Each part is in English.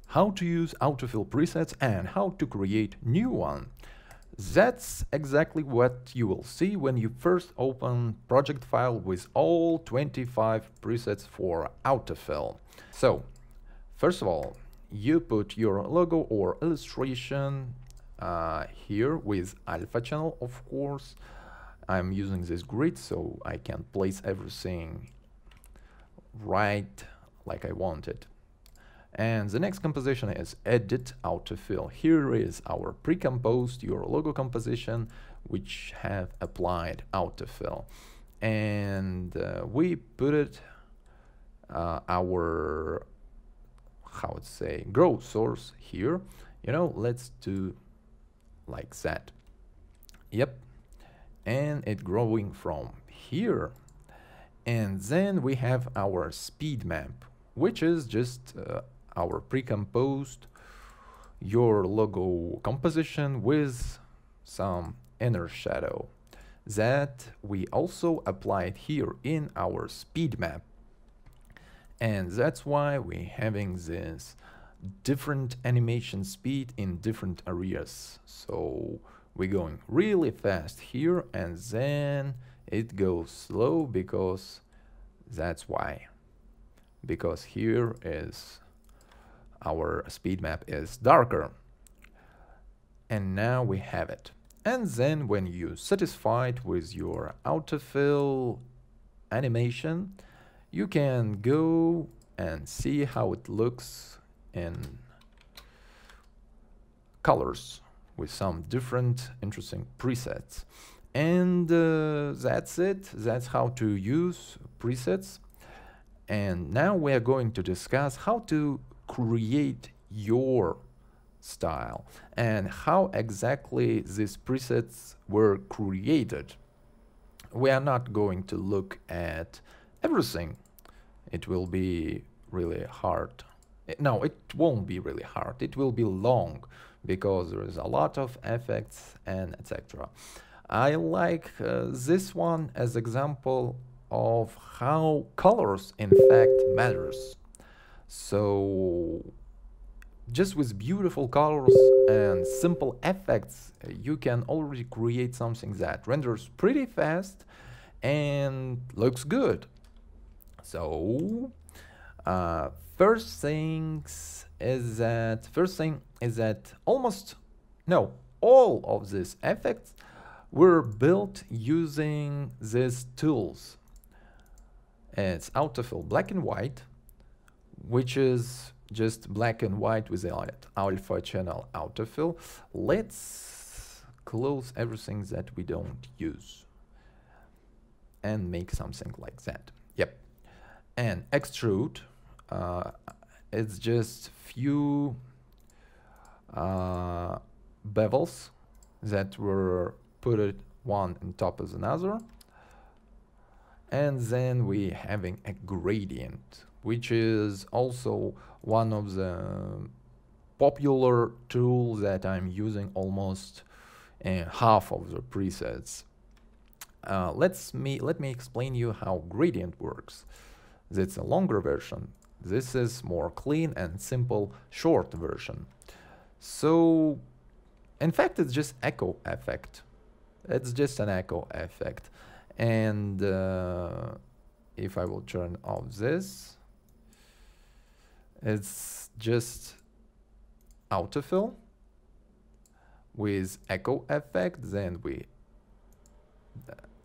how to use AutoFill presets and how to create new one. That's exactly what you will see when you first open project file with all 25 presets for AutoFill. So, first of all, you put your logo or illustration here with alpha channel, of course. I'm using this grid so I can place everything right like I want it. And the next composition is edit AutoFill. Here is our pre-composed your logo composition which have applied AutoFill, and we put it our growth source here. Let's do like that. Yep, and it growing from here. And then we have our speed map, which is just our pre-composed your logo composition with some inner shadow that we also applied here in our speed map. And that's why we're having this different animation speed in different areas. So we're going really fast here and then it goes slow because that's why. Because here is our speed map is darker. And now we have it. And then when you're satisfied with your AutoFill animation, you can go and see how it looks in colors with some different interesting presets. And that's it. That's how to use presets. And now we are going to discuss how to create your style and how exactly these presets were created. We are not going to look at everything. It will be really hard. No, it won't be really hard. It will be long because there is a lot of effects and etc. I like this one as example of how colors in fact matters. So just with beautiful colors and simple effects, you can already create something that renders pretty fast and looks good. So first thing is that all of these effects were built using these tools. It's AutoFill black and white, which is just black and white without alpha channel AutoFill. Let's close everything that we don't use and make something like that. Yep. And extrude, it's just few bevels that were put one on top of another. And then we having a gradient, which is also one of the popular tools that I'm using almost in half of the presets. Let me explain you how gradient works. That's a longer version. This is more clean and simple short version. So in fact it's just echo effect. It's just an echo effect. And if I will turn off this, it's just AutoFill with echo effect. Then we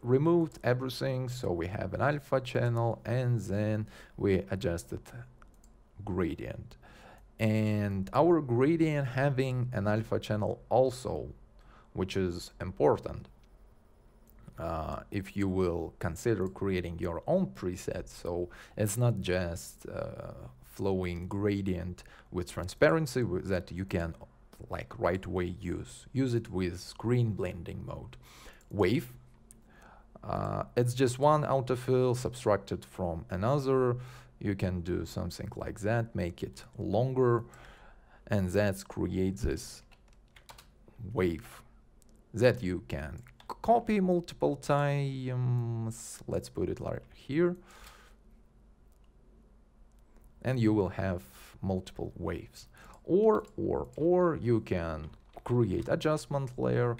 removed everything, so we have an alpha channel, and then we adjusted gradient. And our gradient having an alpha channel also, which is important. If you will consider creating your own preset, so it's not just flowing gradient with transparency that you can like right away use it with screen blending mode. Wave, it's just one AutoFill subtracted from another. You can do something like that, make it longer, and that creates this wave that you can copy multiple times. Let's put it like here, and you will have multiple waves. or you can create adjustment layer,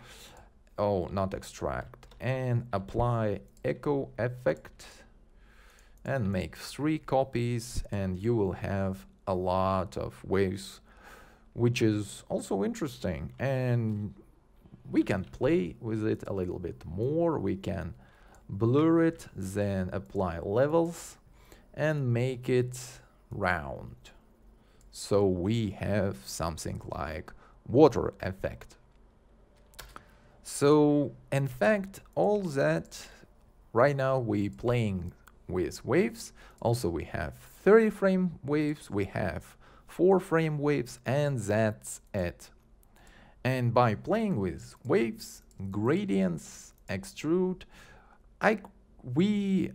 oh, not extract, and apply echo effect and make 3 copies, and you will have a lot of waves, which is also interesting. And we can play with it a little bit more. We can blur it, then apply levels and make it round. So we have something like water effect. So in fact, all that right now we playing with waves. Also we have 30 frame waves, we have 4 frame waves, and that's it. And by playing with waves, gradients, extrude, we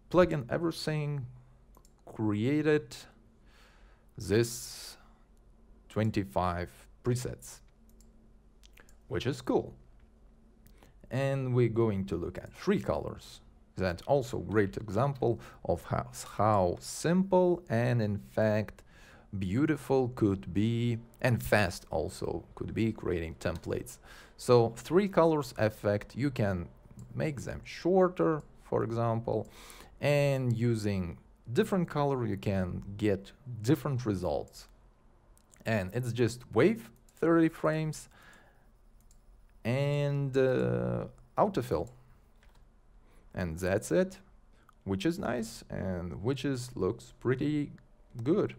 plug in everything, created this 25 presets, which is cool. And we're going to look at 3 colors. That's also a great example of how simple and in fact beautiful could be, and fast also could be, creating templates. So 3 colors effect, you can make them shorter, for example, and using different color you can get different results. And it's just wave, 30 frames, and AutoFill. And that's it, which is nice and which looks pretty good.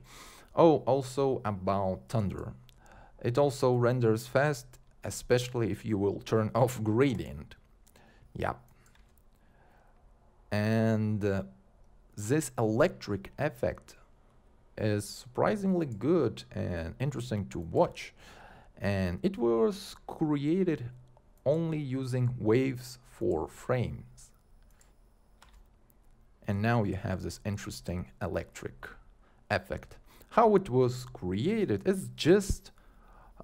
Oh, also about Thunder. It also renders fast, especially if you will turn off gradient. Yep. And this electric effect is surprisingly good and interesting to watch. And it was created only using waves for frames. And now you have this interesting electric effect. How it was created is just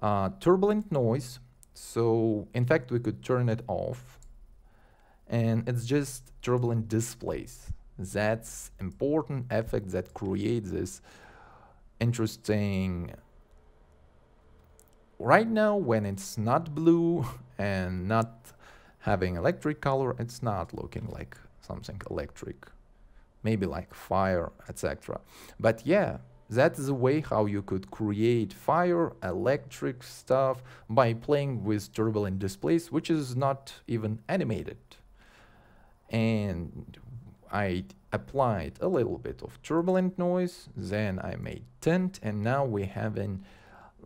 turbulent noise. So in fact we could turn it off, and it's just turbulent displace. That's important effect that creates this interesting. Right now when it's not blue and not having electric color, it's not looking like something electric, maybe like fire, etc. But yeah, that's the way how you could create fire, electric stuff by playing with turbulent displace, which is not even animated. And I applied a little bit of turbulent noise, then I made tint, and now we're having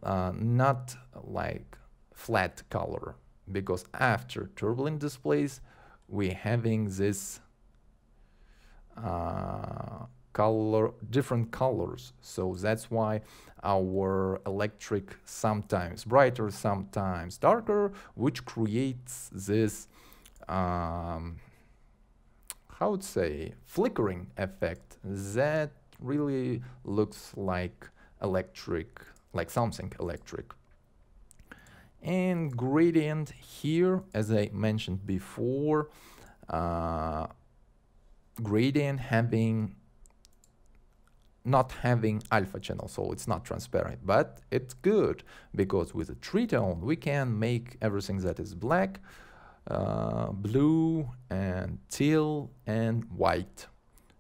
not like flat color, because after turbulent displace we're having this different colors. So that's why our electric sometimes brighter, sometimes darker, which creates this how would say flickering effect that really looks like electric, like something electric. And gradient here, as I mentioned before, gradient not having alpha channel, so it's not transparent, but it's good because with a tritone we can make everything that is black, blue and teal and white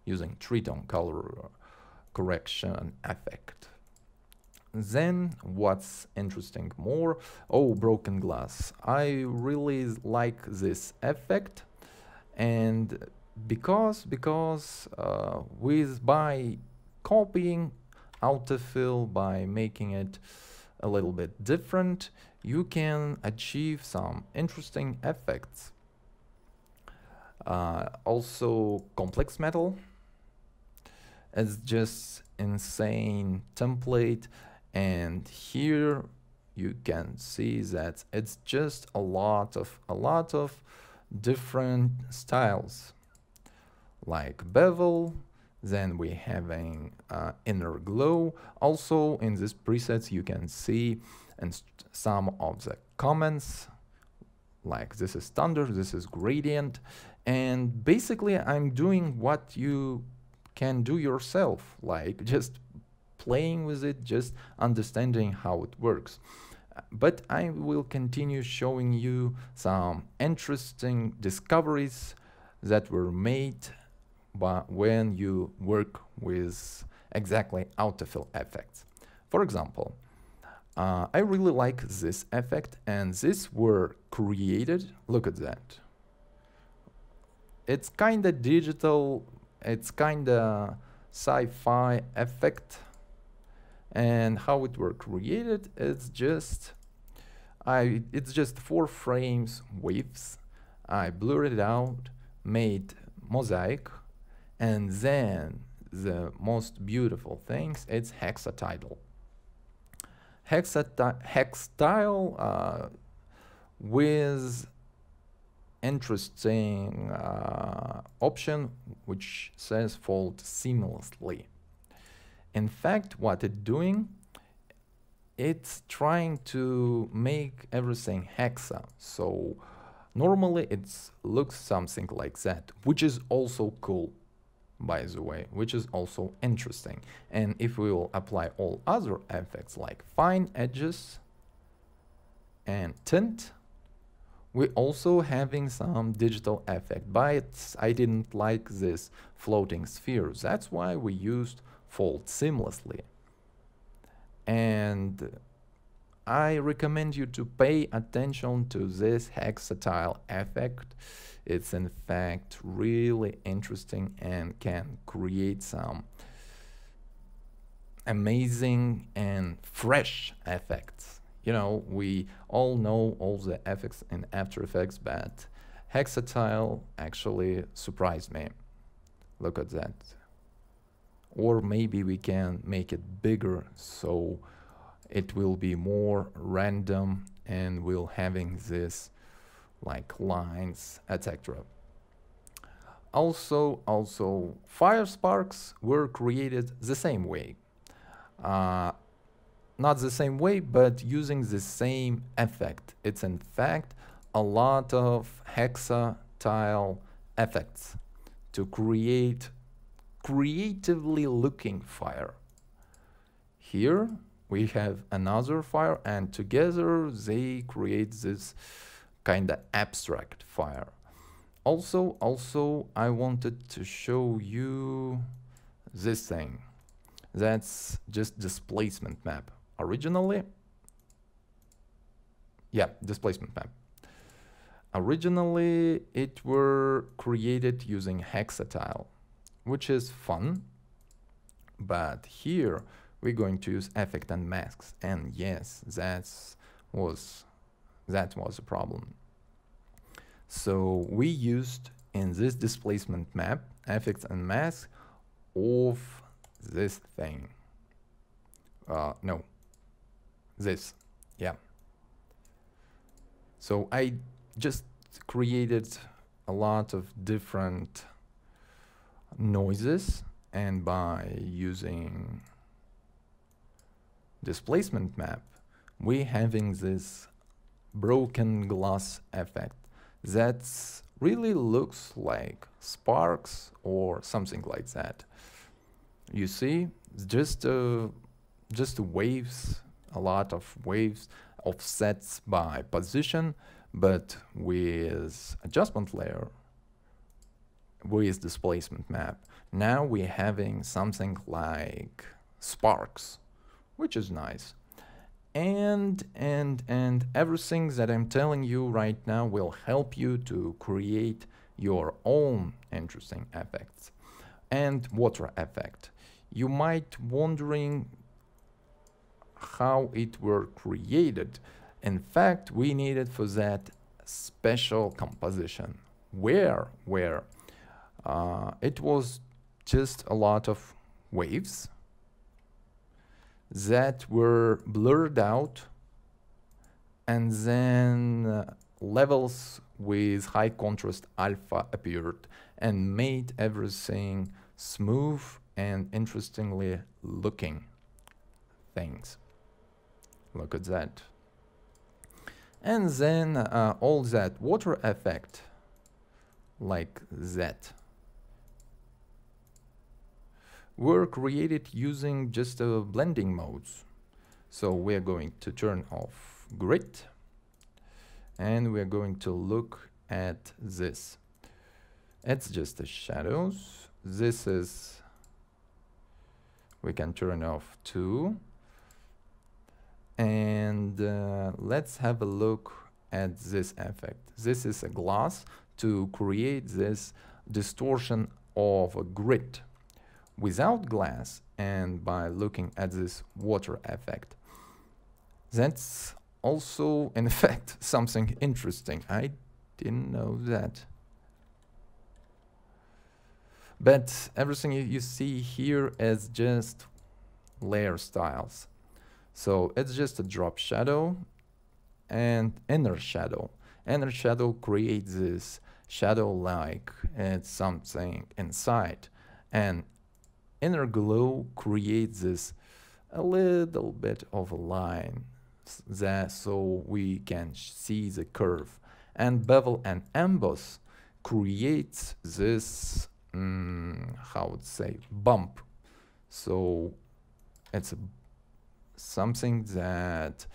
using tritone color correction effect. Then what's interesting more, oh, broken glass. I really like this effect, and because by copying AutoFill, by making it a little bit different, you can achieve some interesting effects. Also, complex metal is just insane template, and here you can see that it's just a lot of different styles, like bevel. Then we having inner glow. Also in these presets you can see and some of the comments, like this is thunder, this is gradient, and basically I'm doing what you can do yourself, like just playing with it, just understanding how it works. But I will continue showing you some interesting discoveries that were made when you work with exactly AutoFill effects. For example, I really like this effect, and this were created, look at that. It's kinda digital, it's kinda sci-fi effect, and how it were created, it's just 4 frames waves. I blurred it out, made mosaic, and then the most beautiful things, it's Hexatile. Hexatile with interesting option which says fold seamlessly. In fact, what it's doing, it's trying to make everything hexa. So normally it looks something like that, which is also cool, by the way, which is also interesting. And if we will apply all other effects like fine edges and tint, we also having some digital effect, but I didn't like this floating sphere. That's why we used fold seamlessly. And I recommend you to pay attention to this Hexatile effect. It's in fact really interesting and can create some amazing and fresh effects. You know, we all know all the effects in After Effects, but Hexatile actually surprised me. Look at that. Or maybe we can make it bigger so it will be more random and we'll having this like lines, etc. Also fire sparks were created the same way. Not the same way, but using the same effect. It's in fact a lot of Hexatile effects to create creatively looking fire. Here we have another fire, and together they create this kind of abstract fire. Also, I wanted to show you this thing. That's just displacement map. Originally, yeah, displacement map. Originally, it were created using Hexatile, which is fun, but here we're going to use effect and masks, and yes, that was a problem. So we used in this displacement map effects and masks of this thing. No, this, yeah. So I just created a lot of different noises, and by using displacement map, we having this broken glass effect that really looks like sparks or something like that. You see, just waves, a lot of waves, offsets by position, but with adjustment layer, with displacement map, now we're having something like sparks, which is nice. And everything that I'm telling you right now will help you to create your own interesting effects. And water effect. You might wondering how it were created. In fact, we needed for that special composition where it was just a lot of waves that were blurred out, and then levels with high contrast alpha appeared and made everything smooth and interestingly looking things. Look at that. And then all that water effect like that were created using just blending modes. So we're going to turn off grid, and we're going to look at this. It's just the shadows. This is, we can turn off too. And let's have a look at this effect. This is a glass to create this distortion of a grid without glass, and by looking at this water effect. That's also, in fact, something interesting. I didn't know that. But everything you see here is just layer styles. So it's just a drop shadow and inner shadow. Inner shadow creates this shadow like it's something inside, and inner glow creates this a little bit of a line that so we can see the curve. And bevel and emboss creates this how would say bump. So it's something that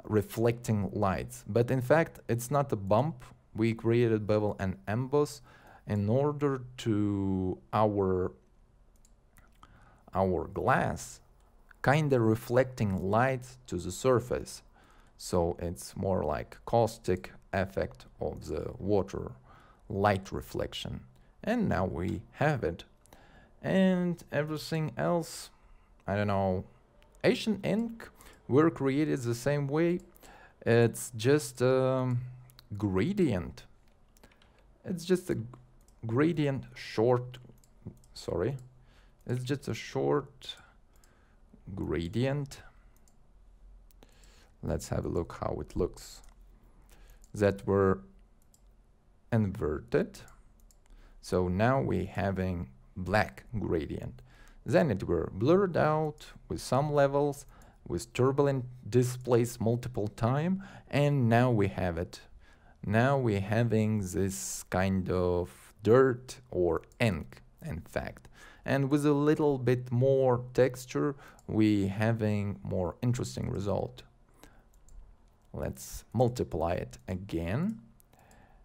reflecting lights, but in fact it's not a bump. We created bevel and emboss in order to our glass kind of reflecting light to the surface. So it's more like caustic effect of the water light reflection. And now we have it. And everything else, I don't know, Asian ink were created the same way. It's just a gradient. It's just a gradient short, sorry. It's just a short gradient. Let's have a look how it looks. That were inverted. So now we're having black gradient. Then it were blurred out with some levels, with turbulent displays multiple time, and now we have it. Now we're having this kind of dirt or ink, in fact. And with a little bit more texture, we having more interesting result. Let's multiply it again.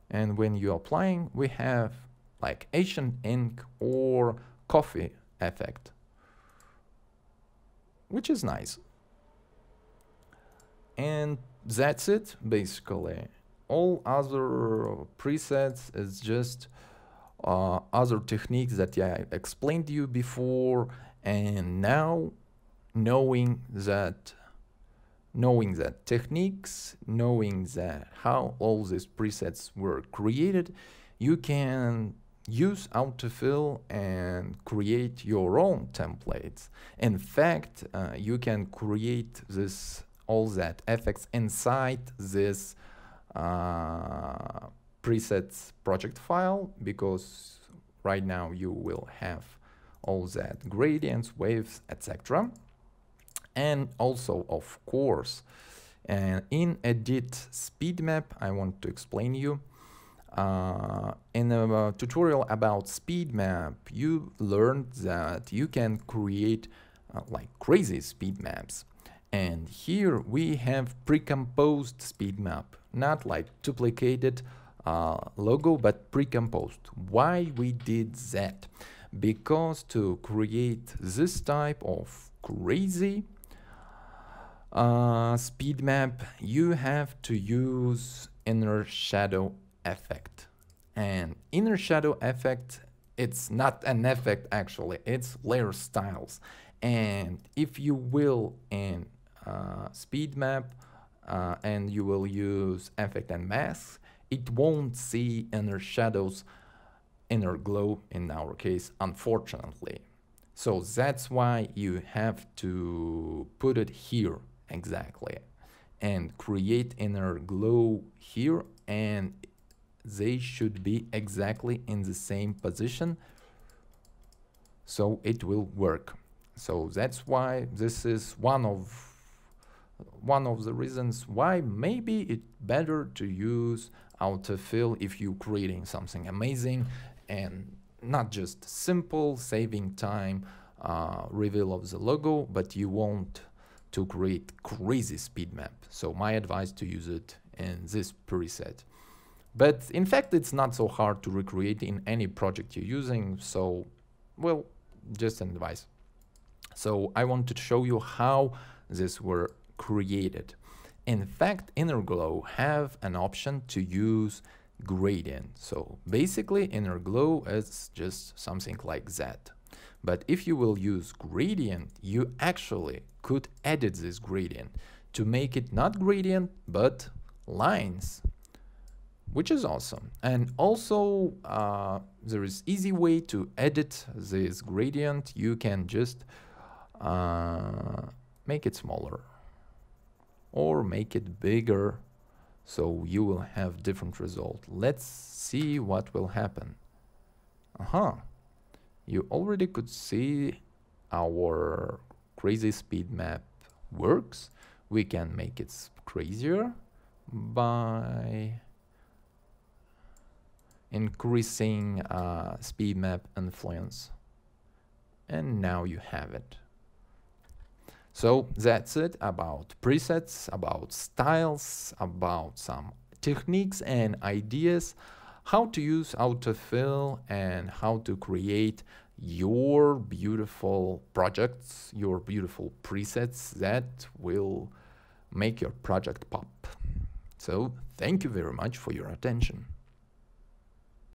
And when you're applying, we have like Asian ink or coffee effect, which is nice. And that's it, basically. All other presets is just other techniques that I explained to you before, and now knowing that techniques, knowing that how all these presets were created, you can use AutoFill and create your own templates. In fact, you can create all that effects inside this presets project file, because right now you will have all that gradients, waves, etc. And also, of course, in edit speed map, I want to explain you. In a tutorial about speed map, you learned that you can create like crazy speed maps. And here we have pre-composed speed map, not like duplicated logo, but pre-composed. Why we did that? Because to create this type of crazy speed map, you have to use inner shadow effect. And inner shadow effect, it's not an effect actually, it's layer styles. And if you will in speed map and you will use effect and masks, it won't see inner shadows, inner glow in our case, unfortunately. So that's why you have to put it here exactly and create inner glow here, and they should be exactly in the same position so it will work. So that's why this is one of the reasons why maybe it's better to use AutoFill if you're creating something amazing and not just simple, saving time reveal of the logo, but you want to create crazy speed map. So my advice to use it in this preset. But in fact, it's not so hard to recreate in any project you're using. So, well, just an advice. So I want to show you how this were created. In fact, Innerglow have an option to use gradient. So basically Innerglow is just something like that. But if you will use gradient, you actually could edit this gradient to make it not gradient, but lines, which is awesome. And also there is easy way to edit this gradient. You can just make it smaller or make it bigger, so you will have different result. Let's see what will happen. You already could see our crazy speed map works. We can make it crazier by increasing speed map influence. And now you have it. So that's it about presets, about styles, about some techniques and ideas, how to use AutoFill and how to create your beautiful projects, your beautiful presets that will make your project pop. So thank you very much for your attention.